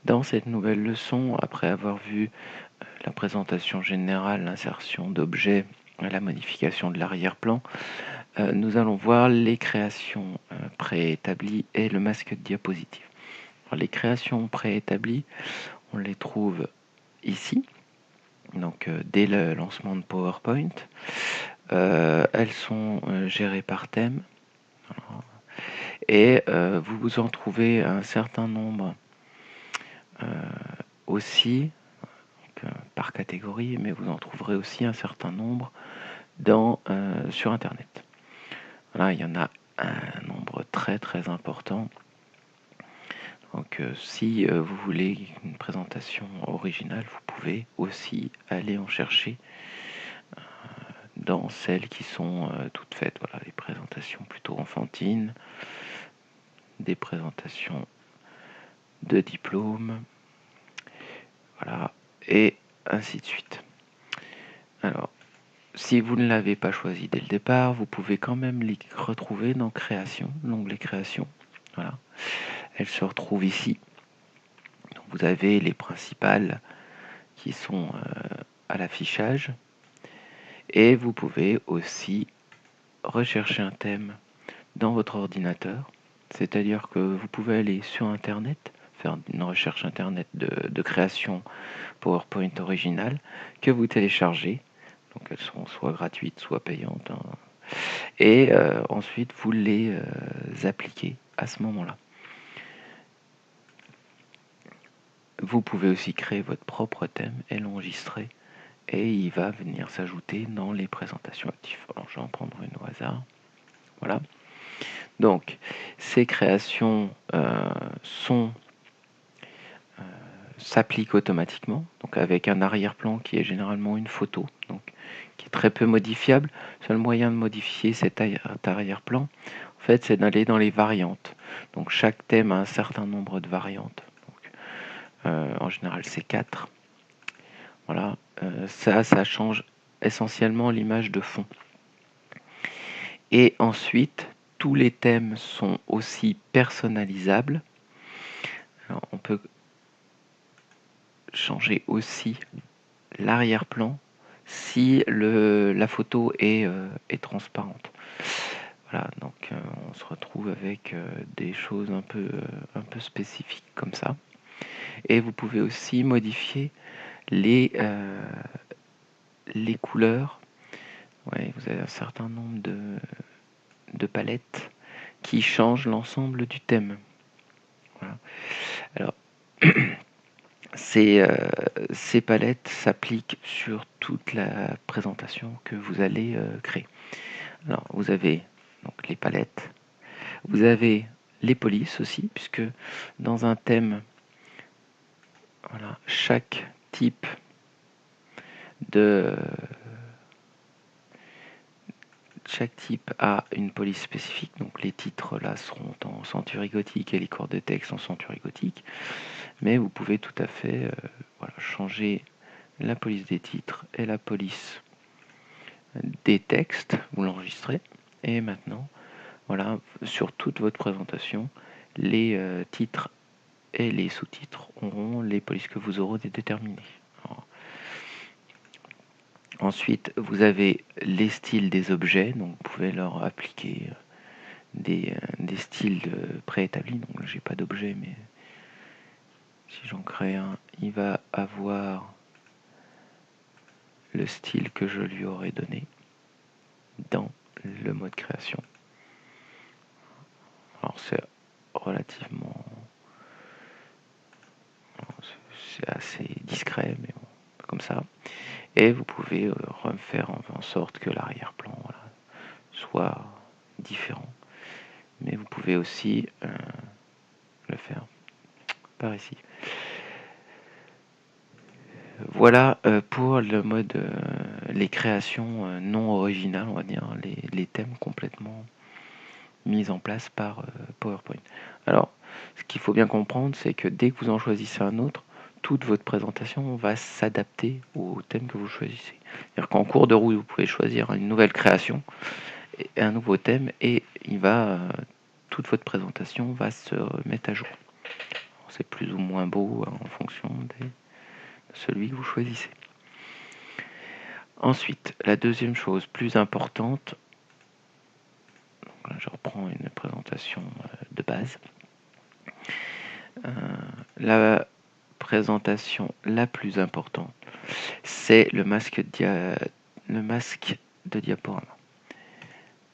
Dans cette nouvelle leçon, après avoir vu la présentation générale, l'insertion d'objets, la modification de l'arrière-plan, nous allons voir les créations préétablies et le masque de diapositive. Alors, les créations préétablies, on les trouve ici, donc dès le lancement de PowerPoint. Elles sont gérées par thème. Et vous en trouvez un certain nombre aussi par catégorie, mais vous en trouverez aussi un certain nombre sur Internet. Voilà, il y en a un nombre très très important. Donc si vous voulez une présentation originale, vous pouvez aussi aller en chercher dans celles qui sont toutes faites. Voilà, des présentations plutôt enfantines, des présentations de diplômes, voilà, et ainsi de suite. Alors, si vous ne l'avez pas choisi dès le départ, vous pouvez quand même les retrouver dans Création, l'onglet Création. Voilà. Elles se retrouvent ici. Donc, vous avez les principales qui sont à l'affichage. Et vous pouvez aussi rechercher un thème dans votre ordinateur. C'est-à-dire que vous pouvez aller sur Internet, faire une recherche Internet de création PowerPoint originale que vous téléchargez. Donc elles sont soit gratuites, soit payantes. Hein. Et ensuite, vous les appliquez à ce moment-là. Vous pouvez aussi créer votre propre thème et l'enregistrer. Et il va venir s'ajouter dans les présentations actives. Alors, je vais en prendre une au hasard. Voilà. Donc, ces créations s'appliquent automatiquement, donc avec un arrière-plan qui est généralement une photo, donc qui est très peu modifiable. Le seul moyen de modifier cet arrière-plan, en fait, c'est d'aller dans les variantes. Donc, chaque thème a un certain nombre de variantes. Donc, en général, c'est 4. Voilà, ça change essentiellement l'image de fond. Et ensuite, tous les thèmes sont aussi personnalisables. Alors, on peut changer aussi l'arrière-plan si la photo est transparente. Voilà, donc on se retrouve avec des choses un peu spécifiques comme ça. Et vous pouvez aussi modifier les couleurs. Ouais, vous avez un certain nombre de palettes qui changent l'ensemble du thème. Voilà. Alors, ces palettes s'appliquent sur toute la présentation que vous allez créer. Alors, vous avez donc les palettes, vous avez les polices aussi, puisque dans un thème, voilà, chaque type a une police spécifique. Donc les titres là seront en centurie gothique et les corps de texte en centurie gothique. Mais vous pouvez tout à fait voilà, changer la police des titres et la police des textes. Vous l'enregistrez. Et maintenant, voilà, sur toute votre présentation, les titres et les sous-titres auront les polices que vous aurez déterminées. Alors, ensuite, vous avez les styles des objets, donc vous pouvez leur appliquer des styles préétablis. Donc j'ai pas d'objet, mais si j'en crée un, il va avoir le style que je lui aurais donné dans le mode création. Alors c'est relativement, c'est assez discret, mais bon, comme ça. Et vous pouvez refaire en sorte que l'arrière-plan, voilà, soit différent. Mais vous pouvez aussi le faire par ici. Voilà pour le mode, les créations non originales, on va dire, les thèmes complètement mis en place par PowerPoint. Alors, ce qu'il faut bien comprendre, c'est que dès que vous en choisissez un autre, toute votre présentation va s'adapter au thème que vous choisissez. C'est-à-dire qu'en cours de route, vous pouvez choisir une nouvelle création, et un nouveau thème, et toute votre présentation va se mettre à jour. c'est plus ou moins beau en fonction de celui que vous choisissez. Ensuite, la deuxième chose plus importante, donc là, je reprends une présentation de base. La présentation la plus importante, c'est le masque de diaporama.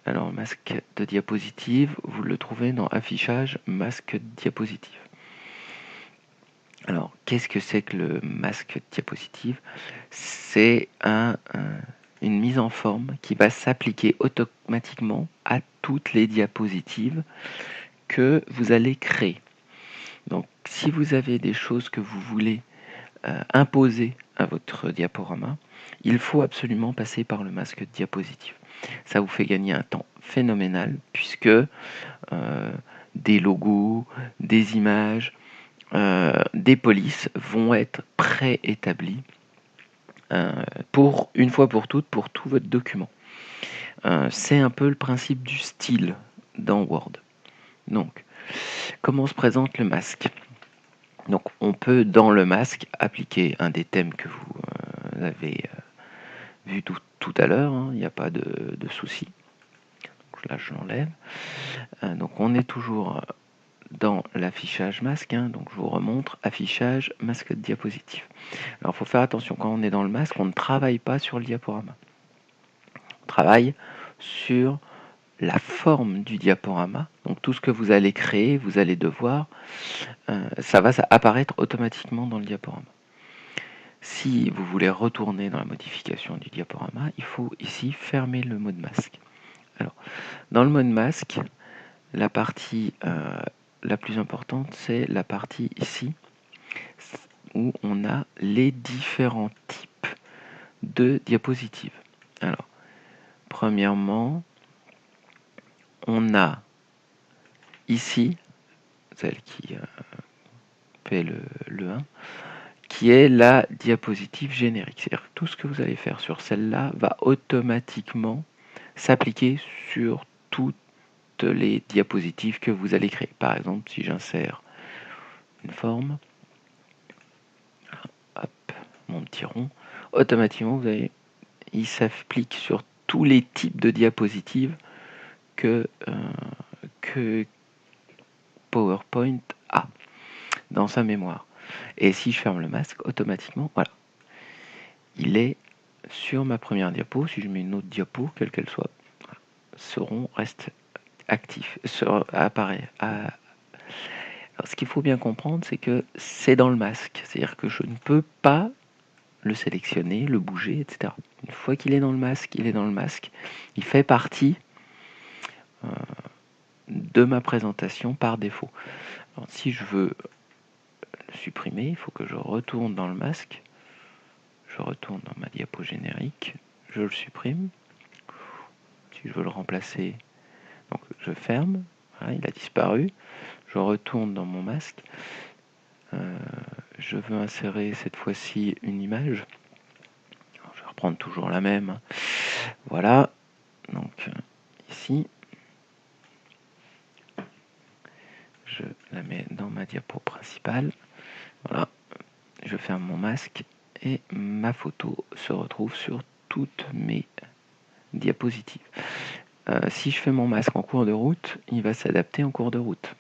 Alors, le masque de diapositive, vous le trouvez dans Affichage, masque diapositive. Alors, qu'est-ce que c'est que le masque diapositive? C'est une mise en forme qui va s'appliquer automatiquement à toutes les diapositives que vous allez créer. Donc, si vous avez des choses que vous voulez imposer à votre diaporama, il faut absolument passer par le masque de diapositive. Ça vous fait gagner un temps phénoménal puisque des logos, des images, des polices vont être préétablis pour une fois pour toutes pour tout votre document. C'est un peu le principe du style dans Word. Donc, comment se présente le masque? Donc, on peut dans le masque appliquer un des thèmes que vous avez vu tout à l'heure, hein, il n'y a pas de souci. Donc, là, je l'enlève. Donc, on est toujours dans l'affichage masque, hein, donc je vous remontre affichage masque de diapositive. Alors, il faut faire attention, quand on est dans le masque, on ne travaille pas sur le diaporama. On travaille sur la forme du diaporama. Donc, tout ce que vous allez créer, vous allez devoir, ça va apparaître automatiquement dans le diaporama. Si vous voulez retourner dans la modification du diaporama, il faut ici fermer le mode masque. Alors, dans le mode masque, la partie la plus importante, c'est la partie ici, où on a les différents types de diapositives. Alors, premièrement, on a ici, celle qui fait le 1, qui est la diapositive générique. C'est-à-dire que tout ce que vous allez faire sur celle-là va automatiquement s'appliquer sur toutes les diapositives que vous allez créer. Par exemple, si j'insère une forme, hop, mon petit rond, automatiquement, il s'applique sur tous les types de diapositives que PowerPoint a dans sa mémoire. Et si je ferme le masque, automatiquement, voilà, il est sur ma première diapo. Si je mets une autre diapo, quelle qu'elle soit, ce rond reste actif, apparaît. Alors, ce qu'il faut bien comprendre, c'est que c'est dans le masque. C'est-à-dire que je ne peux pas le sélectionner, le bouger, etc. Une fois qu'il est dans le masque, il est dans le masque. Il fait partie de ma présentation par défaut. Alors, si je veux le supprimer, il faut que je retourne dans le masque. Je retourne dans ma diapo générique. Je le supprime. Si je veux le remplacer, donc je ferme. Voilà, il a disparu. Je retourne dans mon masque. Je veux insérer cette fois-ci une image. Alors, je vais reprendre toujours la même. Voilà. Donc ici, je la mets dans ma diapo principale. Voilà. Je ferme mon masque et ma photo se retrouve sur toutes mes diapositives. Si je fais mon masque en cours de route, il va s'adapter en cours de route.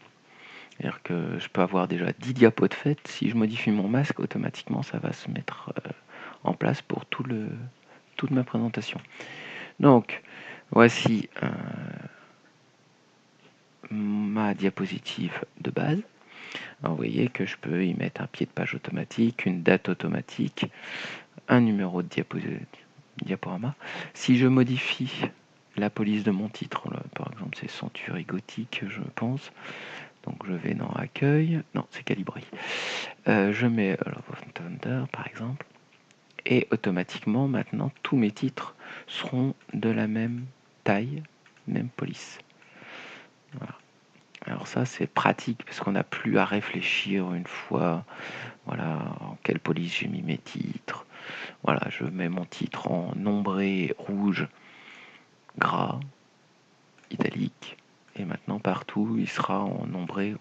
C'est-à-dire que je peux avoir déjà 10 diapos de fait. Si je modifie mon masque, automatiquement, ça va se mettre en place pour toute ma présentation. Donc, voici ma diapositive de base. Alors, vous voyez que je peux y mettre un pied de page automatique, une date automatique, un numéro de diaporama. Si je modifie la police de mon titre, là, par exemple c'est Century Gothique, je pense, donc je vais dans Accueil, non c'est Calibré, je mets Love of Thunder par exemple, et automatiquement maintenant tous mes titres seront de la même taille, même police. Voilà. Alors ça c'est pratique parce qu'on n'a plus à réfléchir une fois, voilà, en quelle police j'ai mis mes titres. Voilà, je mets mon titre en nombré rouge, gras, italique, et maintenant partout il sera en nombré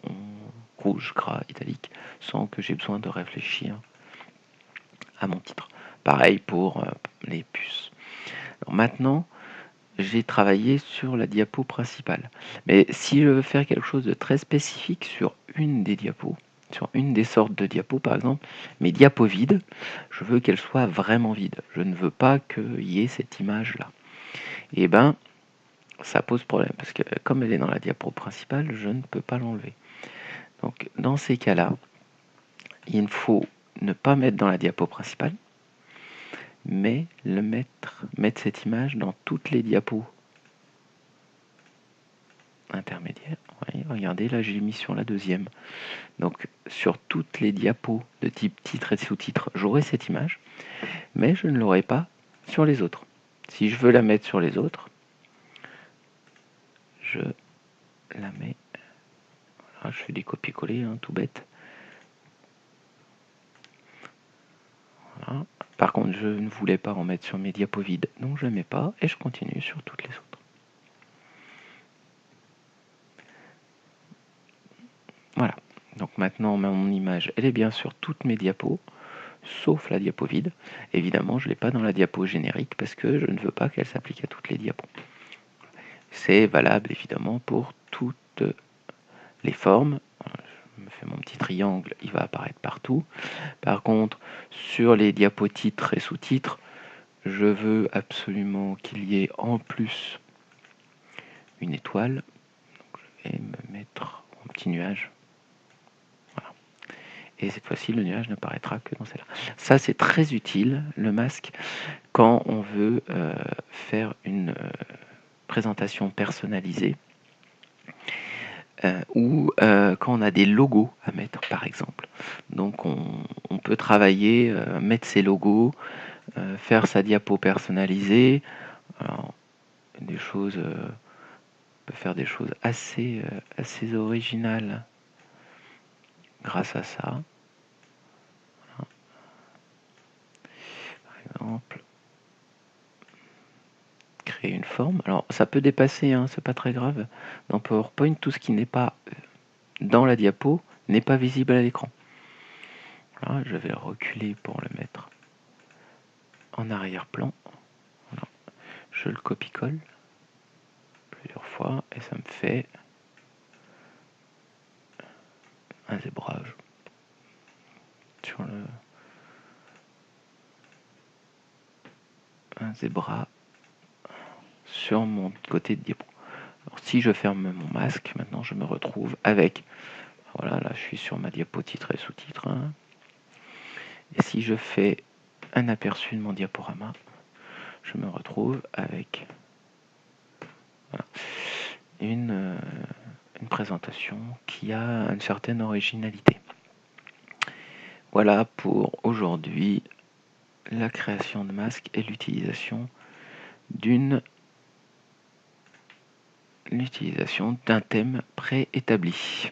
rouge, gras, italique, sans que j'ai besoin de réfléchir à mon titre. Pareil pour les puces. Alors maintenant, j'ai travaillé sur la diapo principale. Mais si je veux faire quelque chose de très spécifique sur une des diapos, sur une des sortes de diapos par exemple, mes diapos vides, je veux qu'elles soient vraiment vides. Je ne veux pas qu'il y ait cette image-là. Et ben, ça pose problème, parce que comme elle est dans la diapo principale, je ne peux pas l'enlever. Donc dans ces cas-là, il faut ne pas mettre dans la diapo principale, mais mettre cette image dans toutes les diapos intermédiaires. Ouais, regardez, là j'ai mis sur la deuxième. Donc sur toutes les diapos de type titre et sous-titre, j'aurai cette image, mais je ne l'aurai pas sur les autres. Si je veux la mettre sur les autres, je la mets. Voilà, je fais des copier-coller, hein, tout bête. Voilà. Par contre, je ne voulais pas en mettre sur mes diapos vides, donc je ne mets pas et je continue sur toutes les autres. Voilà. Donc maintenant, mon image, elle est bien sur toutes mes diapos, sauf la diapo vide. Évidemment, je ne l'ai pas dans la diapo générique parce que je ne veux pas qu'elle s'applique à toutes les diapos. C'est valable évidemment pour toutes les formes. Je me fais mon petit triangle, il va apparaître partout. Par contre, sur les diapos titres et sous-titres, je veux absolument qu'il y ait en plus une étoile. Donc je vais me mettre mon petit nuage. Voilà. Et cette fois-ci, le nuage n'apparaîtra que dans celle-là. Ça, c'est très utile, le masque, quand on veut faire une présentation personnalisée ou quand on a des logos à mettre, par exemple. Donc, on peut travailler, mettre ses logos, faire sa diapo personnalisée. Alors, des choses, on peut faire des choses assez originales grâce à ça. Par exemple, créer une forme. Alors, ça peut dépasser, hein, c'est pas très grave. Dans PowerPoint, tout ce qui n'est pas dans la diapo n'est pas visible à l'écran. Voilà, je vais le reculer pour le mettre en arrière-plan. Voilà. Je le copie-colle plusieurs fois et ça me fait un zébrage sur un zébra sur mon côté de diapo. Alors, si je ferme mon masque, maintenant je me retrouve avec, voilà, là je suis sur ma diapo titre et sous-titre, hein. Et si je fais un aperçu de mon diaporama, je me retrouve avec, voilà, une présentation qui a une certaine originalité. Voilà pour aujourd'hui la création de masques et l'utilisation d'un thème préétabli.